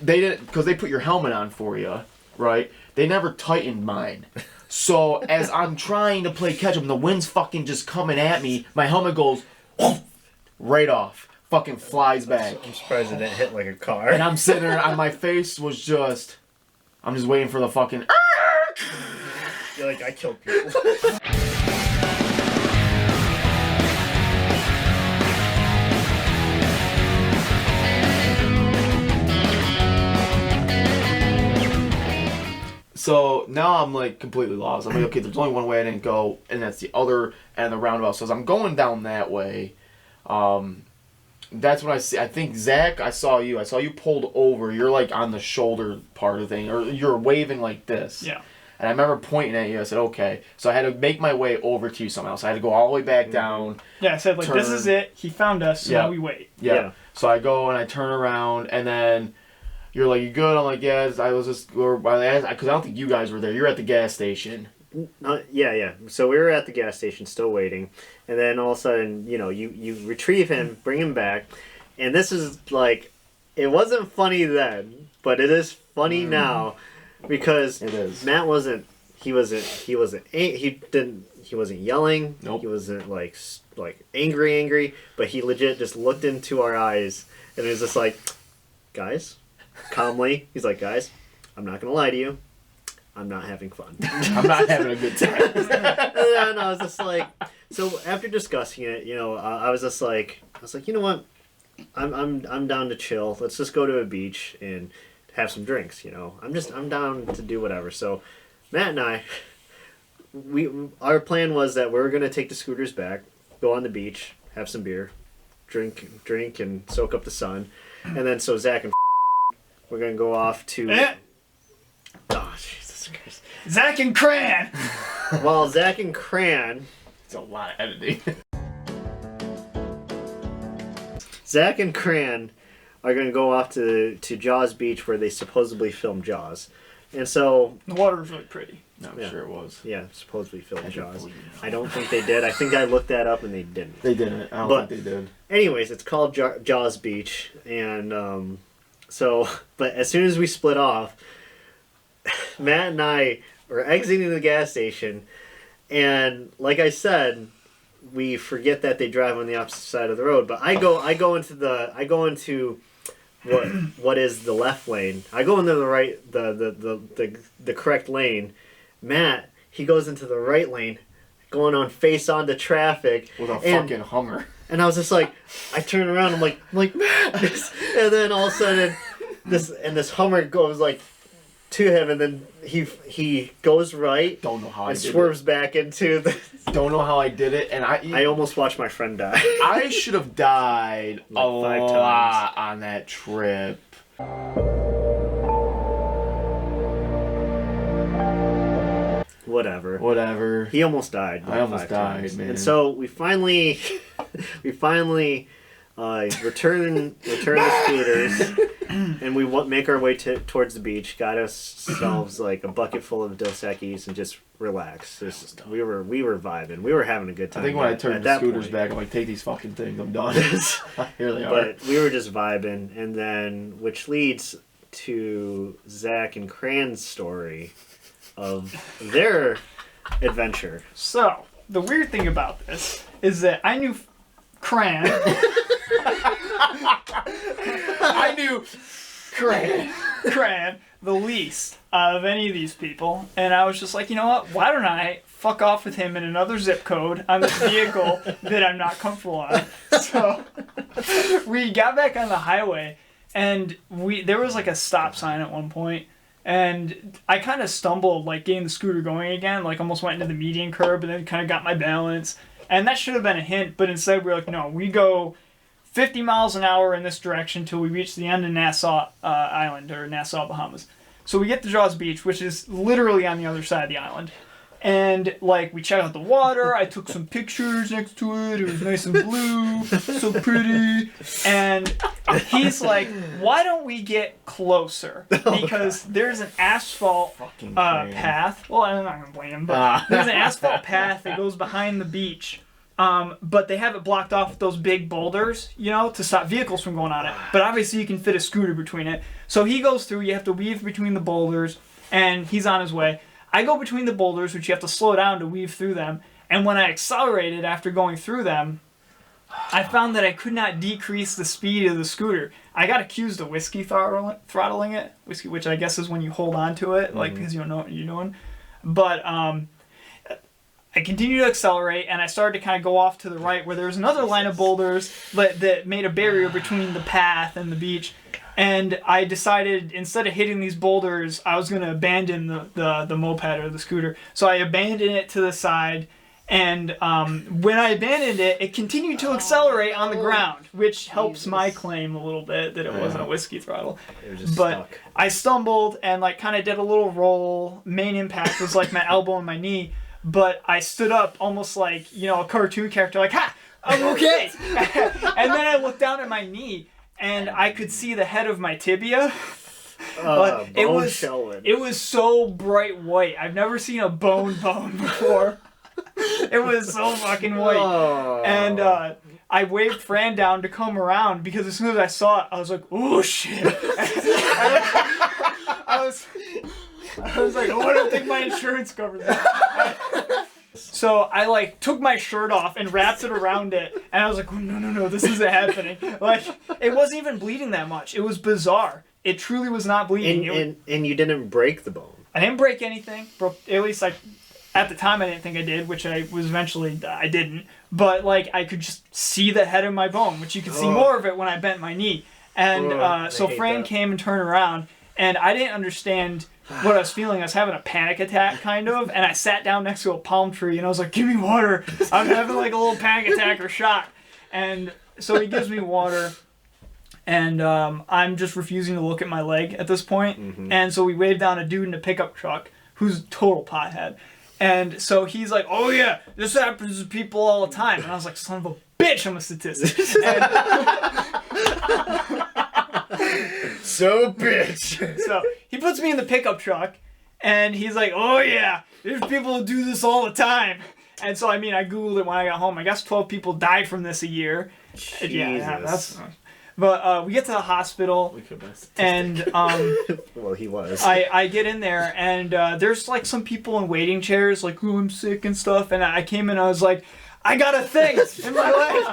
they didn't, because they put your helmet on for you, right? They never tightened mine. So as I'm trying to play catch up and the wind's fucking just coming at me, my helmet goes right off. Fucking flies back. I'm surprised it didn't hit like a car. And I'm sitting there, and my face was just... I'm just waiting for the fucking... You're like, I killed people. So now I'm like completely lost. I'm like, okay, there's only one way I didn't go, and that's the other end of the roundabout. So as I'm going down that way, that's when I see. I think Zach, I saw you pulled over. You're like on the shoulder part of the thing, or you're waving like this. Yeah. And I remember pointing at you. I said, okay. So I had to make my way over to you somehow. So I had to go all the way back down. Yeah, I said like, this is it. He found us. So now we wait. Yeah. So I go and I turn around, and then. You're like, you good? I'm like, yeah. I was just, because I don't think you guys were there. You're at the gas station. Yeah. So we were at the gas station, still waiting, and then all of a sudden, you retrieve him, bring him back, and this is like, it wasn't funny then, but it is funny now, because it is. Matt wasn't yelling. Nope. He wasn't like angry, but he legit just looked into our eyes, and it was just like, guys. Calmly, he's like, guys, I'm not gonna lie to you, I'm not having fun. I'm not having a good time. And I was just like, so after discussing it, I was like, you know what, I'm down to chill. Let's just go to a beach and have some drinks. I'm down to do whatever. So Matt and I, our plan was that we were gonna take the scooters back, go on the beach, have some beer, drink, and soak up the sun, and then so Zach and we're going to go off to... Oh, Jesus Christ. Zach and Cran! Well, Zach and Cran... It's a lot of editing. Zach and Cran are going to go off to Jaws Beach where they supposedly filmed Jaws. And so... The water was really pretty. No, I'm sure it was. Yeah, supposedly filmed Jaws. I don't think they did. I think I looked that up and they didn't. They didn't. I don't think they did. Anyways, it's called Jaws Beach. And... but as soon as we split off, Matt and I were exiting the gas station, and like I said, we forget that they drive on the opposite side of the road. But I go into what is the left lane. I go into the right, the correct lane. Matt, he goes into the right lane, going on face onto traffic with a fucking Hummer. And I was just like, I turn around, I'm like, Matt! And then all of a sudden, this Hummer goes like to him, and then he goes right. Don't know how I did it. Swerves back into the. Don't know how I did it, and I almost watched my friend die. I should have died like a 5 lot times on that trip. Whatever. He almost died. I almost died, man. And so we finally return the scooters, and we make our way towards the beach. Got ourselves like a bucket full of Dos Equis and just relax. We were vibing. We were having a good time. I think when I turned the scooters back, I'm like, take these fucking things. I'm done. Here they are. But we were just vibing, and then which leads to Zach and Cran's story of their adventure. So, the weird thing about this is that I knew Cran. I knew Cran the least of any of these people, and I was just like, you know what? Why don't I fuck off with him in another zip code on this vehicle that I'm not comfortable on? So, we got back on the highway, and there was like a stop sign at one point. And I kind of stumbled, like, getting the scooter going again, like, almost went into the median curb and then kind of got my balance. And that should have been a hint, but instead we're like, no, we go 50 miles an hour in this direction until we reach the end of Nassau Island, or Nassau, Bahamas. So we get to Jaws Beach, which is literally on the other side of the island. And, like, we checked out the water. I took some pictures next to it. It was nice and blue. So pretty. And he's like, why don't we get closer? Because there's an asphalt path. Well, I'm not going to blame him, but there's an asphalt path that goes behind the beach but they have it blocked off with those big boulders, to stop vehicles from going on it. But obviously you can fit a scooter between it. So he goes through, you have to weave between the boulders, and he's on his way. I go between the boulders, which you have to slow down to weave through them. And when I accelerated after going through them, I found that I could not decrease the speed of the scooter. I got accused of whiskey throttling it, which I guess is when you hold on to it, because you don't know what you're doing. But I continued to accelerate, and I started to kind of go off to the right, where there was another line of boulders that made a barrier between the path and the beach. And I decided, instead of hitting these boulders, I was going to abandon the moped or the scooter. So I abandoned it to the side. And when I abandoned it, it continued to accelerate on the ground, which helps my claim a little bit that it wasn't a whiskey throttle. It was just but stuck. I stumbled and kind of did a little roll. Main impact was my elbow and my knee. But I stood up almost like, a cartoon character, like, ha, I'm okay. And then I looked down at my knee, and I could see the head of my tibia. But it was so bright white. I've never seen a bone before. It was so fucking white. And I waved Fran down to come around, because as soon as I saw it, I was like, oh shit. I was like, oh, I don't think my insurance covers that. So I took my shirt off and wrapped it around it, and I was like, oh, no, this isn't happening. It wasn't even bleeding that much. It was bizarre. It truly was not bleeding. And you didn't break the bone. I didn't break anything. At least at the time I didn't think I did, which I didn't. But I could just see the head of my bone, which you could see more of it when I bent my knee. And so Fran came and turned around, and I didn't understand what I was feeling. I was having a panic attack, kind of, and I sat down next to a palm tree, and I was like, give me water. I'm having a little panic attack or shock. And so he gives me water, and I'm just refusing to look at my leg at this point. Mm-hmm. And so we waved down a dude in a pickup truck who's a total pothead. And so he's like, oh yeah, this happens to people all the time. And I was like, son of a bitch, I'm a statistic. So bitch. So he puts me in the pickup truck, and he's like, oh yeah, there's people who do this all the time. And so, I Googled it when I got home. I guess 12 people died from this a year. Jesus. Yeah, that's... But we get to the hospital, and well, he was. I get in there, and there's some people in waiting chairs, oh, I'm sick and stuff. And I came in, I was like, I got a thing in my leg.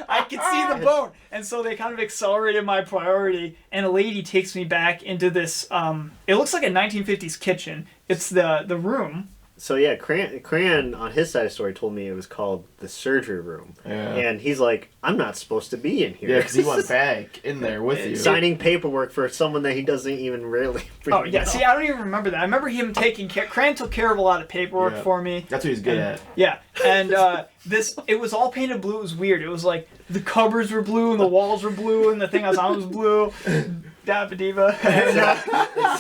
I can see the bone. And so they kind of accelerated my priority, and a lady takes me back into this. It looks like a 1950s kitchen. It's the room. So yeah, Cran on his side of the story told me it was called the surgery room. Yeah. And he's like, I'm not supposed to be in here. Yeah, because he went back in there with you. Signing paperwork for someone that he doesn't even really know. See, I don't even remember that. I remember him taking care... Cran took care of a lot of paperwork for me. That's what he's good at. Yeah, and it was all painted blue. It was weird. It was the cupboards were blue, and the walls were blue, and the thing I was on was blue. Dabba diva.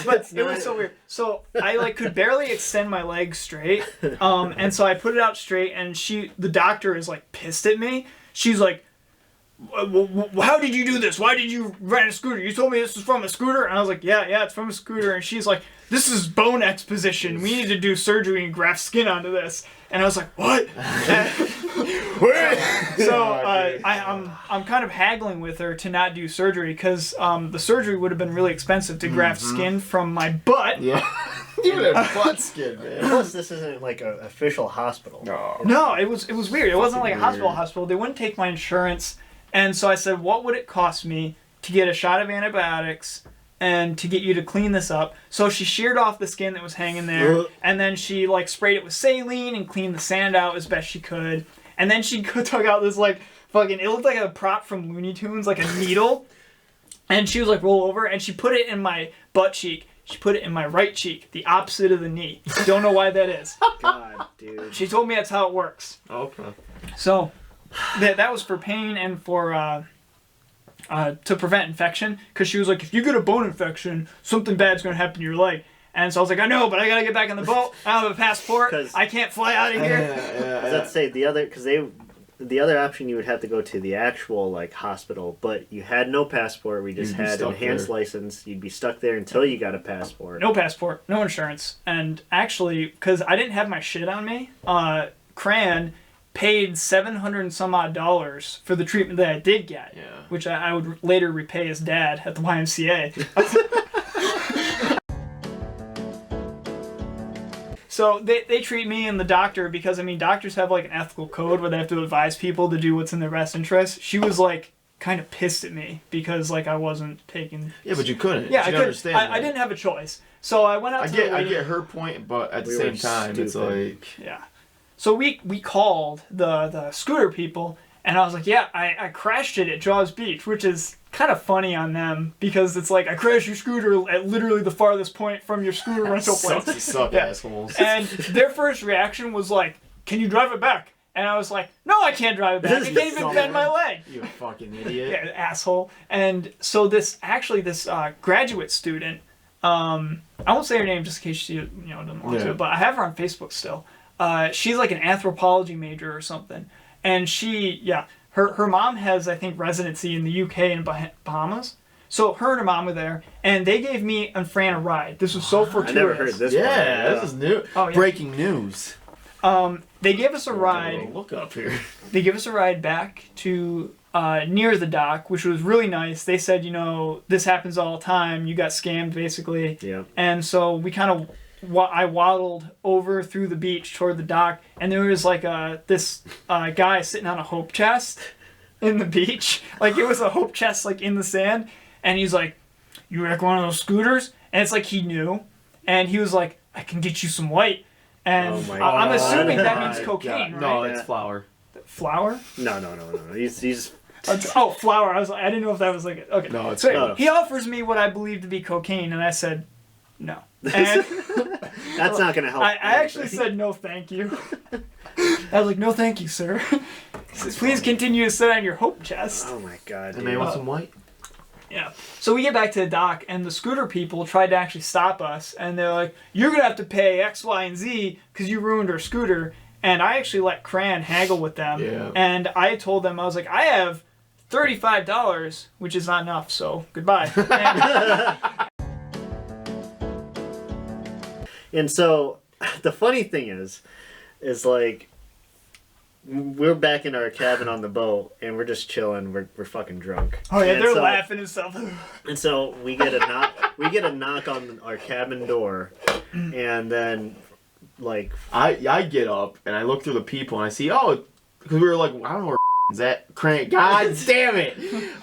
But it was so weird. So I could barely extend my legs straight. And so I put it out straight, and the doctor is pissed at me. She's like, how did you do this? Why did you rent a scooter? You told me this was from a scooter? And I was like, yeah, it's from a scooter. And she's like, this is bone exposition. We need to do surgery and graft skin onto this. And I was like, what? So I'm kind of haggling with her to not do surgery, because the surgery would have been really expensive to graft skin from my butt. Yeah. Even butt skin, man. Plus, this isn't an official hospital. No, it was weird. It wasn't like a hospital. They wouldn't take my insurance. And so I said, what would it cost me to get a shot of antibiotics and to get you to clean this up? So she sheared off the skin that was hanging there, and then she sprayed it with saline and cleaned the sand out as best she could. And then she took out this fucking, it looked like a prop from Looney Tunes, like a needle. And she was like, roll over, and she put it in my butt cheek. She put it in my right cheek, the opposite of the knee. Don't know why that is. God, dude. She told me that's how it works. Okay. So that was for pain and for to prevent infection, because she was like, if you get a bone infection, something bad's going to happen to your leg. And so I was like, I know, but I got to get back on the boat. I don't have a passport. I can't fly out of here. Let's say the other option, you would have to go to the actual hospital, but you had no passport. We just had an enhanced license. You'd be stuck there until you got a passport. No passport, no insurance. And actually, because I didn't have my shit on me, Cran paid $700 and some odd for the treatment that I did get, which I would later repay his dad at the YMCA. So they treat me and the doctor because, I mean, doctors have like an ethical code where they have to advise people to do what's in their best interest. She was like kind of pissed at me because like I wasn't taking... Yeah, but you couldn't. Yeah, I couldn't. Understand I didn't have a choice. So I went out to the waiting... I get her point, but at the same time, it's like... Yeah. So we called the scooter people, and I was like, yeah, I crashed it at Jaws Beach, which is kind of funny on them because it's like, I crashed your scooter at literally the farthest point from your scooter rental place. You suck, assholes. And their first reaction was like, can you drive it back? And I was like, no, I can't drive it back. I can't even bend my leg. You fucking idiot. Yeah, asshole. And so this graduate student, I won't say her name just in case she doesn't want to, but I have her on Facebook still. She's like an anthropology major or something. And her mom has, I think, residency in the UK and Bahamas. So her and her mom were there, and they gave me and Fran a ride. This was so fortuitous. I never heard this. This is new. Oh, yeah. Breaking news. They gave us a ride. Look up here. They gave us a ride back to near the dock, which was really nice. They said, this happens all the time. You got scammed, basically. Yeah. And so we kind of... I waddled over through the beach toward the dock, and there was like this guy sitting on a hope chest in the beach. Like it was a hope chest like in the sand, and he's like, "You wreck one of those scooters?" And it's like he knew, and he was like, "I can get you some white." And I'm assuming that means cocaine, right? No, it's flour. Flour? No. He's flour. I didn't know if that was like okay. No, it's so he offers me what I believe to be cocaine, and I said no. And that's not going to help. I actually said no thank you. I was like, no thank you, sir. He says, please continue to sit on your hope chest. Oh my god. And they want some white? Yeah. So we get back to the dock, and the scooter people tried to actually stop us, and they're like, you're going to have to pay X, Y, and Z because you ruined our scooter. And I actually let Cran haggle with them. Yeah. And I told them, I was like, I have $35, which is not enough, so goodbye. And so, the funny thing is like, we're back in our cabin on the boat, and we're just chilling. We're fucking drunk. Oh yeah, they're laughing and stuff. And so we get a knock. We get a knock on our cabin door, and then like I get up and I look through the people and I see because we were like, I don't know where Zach Cran. God damn it!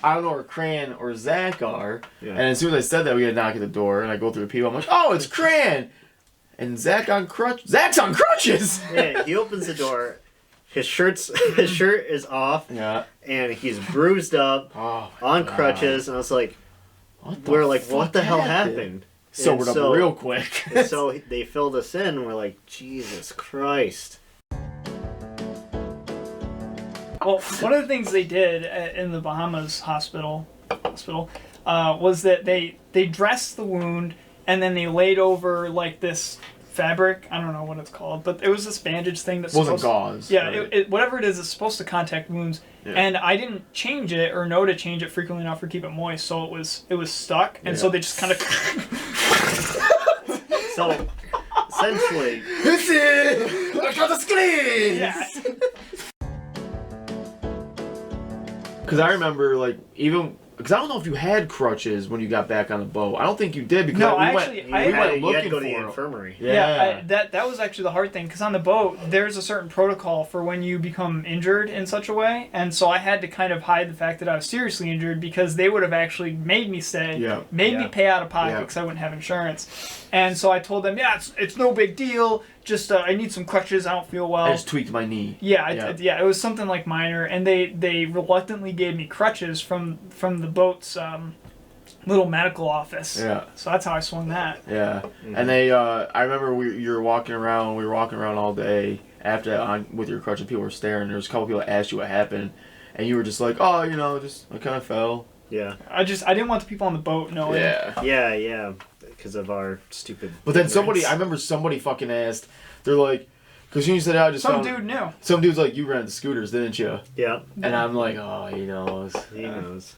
I don't know where Cran or Zach are. Yeah. And as soon as I said that, we get a knock at the door, and I go through the people. I'm like, oh, it's Cran. And Zach's on crutches! Yeah, he opens the door. His shirt is off. Yeah. And he's bruised up on crutches. And I was like, what the hell happened? Sobered up real quick. And so they filled us in, and we're like, Jesus Christ. Well, one of the things they did in the Bahamas hospital was that they dressed the wound, and then they laid over like this fabric. I don't know what it's called, but it was this bandage thing that's wasn't gauze. Yeah, right? Whatever it is, it's supposed to contact wounds. Yeah. And I didn't change it or know to change it frequently enough to keep it moist, so it was stuck, and so they just kind of. So essentially, this is look at the screen. Yeah. Because I remember because I don't know if you had crutches when you got back on the boat. I don't think you did because we went looking you had to go for to the infirmary. Yeah, that was actually the hard thing because on the boat there's a certain protocol for when you become injured in such a way, and so I had to kind of hide the fact that I was seriously injured because they would have actually made me stay, me pay out of pocket because I wouldn't have insurance, and so I told them, it's no big deal. Just I need some crutches. I don't feel well. I just tweaked my knee. It was something like minor, and they reluctantly gave me crutches from the boat's little medical office. Yeah. So that's how I swung that. Yeah. Mm-hmm. And they, I remember you were walking around. We were walking around all day after that with your crutches. People were staring. There was a couple people that asked you what happened, and you were just like, I kind of fell. Yeah. I didn't want the people on the boat knowing. Yeah. Because of our stupid. But then I remember somebody fucking asked. They're like, because you said I just dude knew. Some dude's like, you rented the scooters, didn't you? Yeah. And I'm like, he knows. He knows.